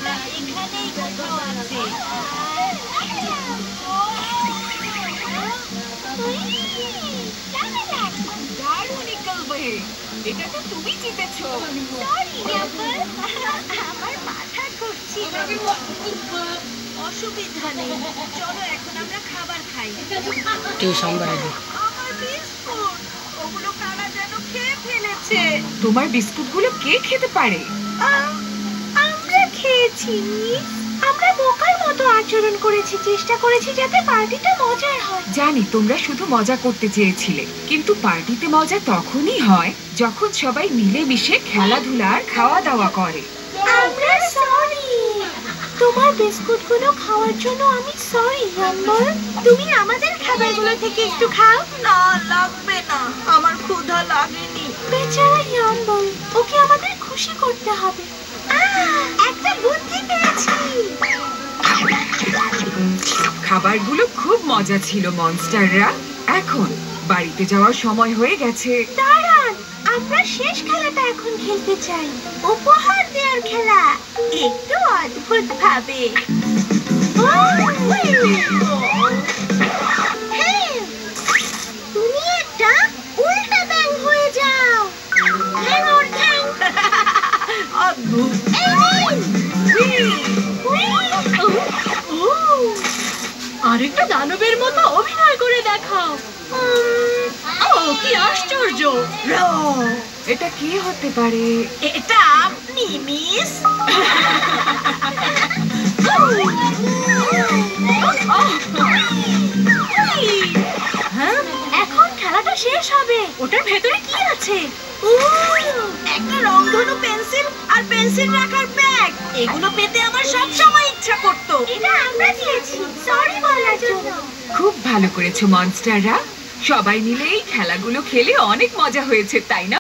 এখানেই কোথাও আছে। দারুণ ইকলবে, এটা তো তুমি জিতেছো। সরি ইয়াম্বল, আমার মাথা ঘুরছিল। অসুবিধা নেই, চলো এখন আমরা খাবার খাই। আমার বিস্কুট, ওগুলো কারা যেন খেয়ে ফেলেছে। তোমার বিস্কুটগুলো কে খেতে পারে? আমরা খেয়েছি মিস। আমরা বোকার মতো আচরণ করেছি, চেষ্টা করেছি যাতে পার্টিটা মজার হয়। জানি তোমরা শুধু মজা করতে চেয়েছিলে, কিন্তু পার্টিতে মজা তখনই হয় যখন সবাই মিলেমিশে খেলাধুলা আর খাওয়া দাওয়া করে। আমরা সরি। তোমার বিস্কুটগুলো খাওয়ার জন্য আমি সরি ইয়াম্বল। তুমি আমাদের খাবারগুলো থেকে একটু খাও। না, লাগবে না, আমার ক্ষুধা লাগেনি। বেচারা ইয়াম্বল, ওকে আমাদের খুশি করতে হবে। একটা বুদ্ধি পেয়েছি। খাবারগুলো খুব মজা ছিল মনস্টাররা। এখন বাড়িতে যাওয়ার সময় হয়ে গেছে। দাঁড়ান, আমরা শেষ খেলাটা এখন খেলতে চাই। উপহার দেওয়ার খেলা, একটু অদ্ভুত ভাবে। তুমি একটা উল্টা ব্যাঙ হয়ে যাও। ঠ্যাং ওর ঠ্যাং। অদ্ভুত। আরেকটা দানবের মতো অভিনয় করে দেখাও। কি আশ্চর্য! এটা কি হতে পারে? এটা আপনি মিস। হ্যাঁ, এখন খেলাটা শেষ হবে। ওটার ভেতরে কি আছে? একটা রংধনু পেন্সিল আর পেন্সিল রাখার ব্যাগ। এগুলো পেতে আমার সব সময় ইচ্ছা করত। এটা আমরা দিয়েছি, সরি বলার জন্য। খুব ভালো করেছো মনস্টাররা। সবাই মিলে এই খেলাগুলো খেলে অনেক মজা হয়েছে, তাই না?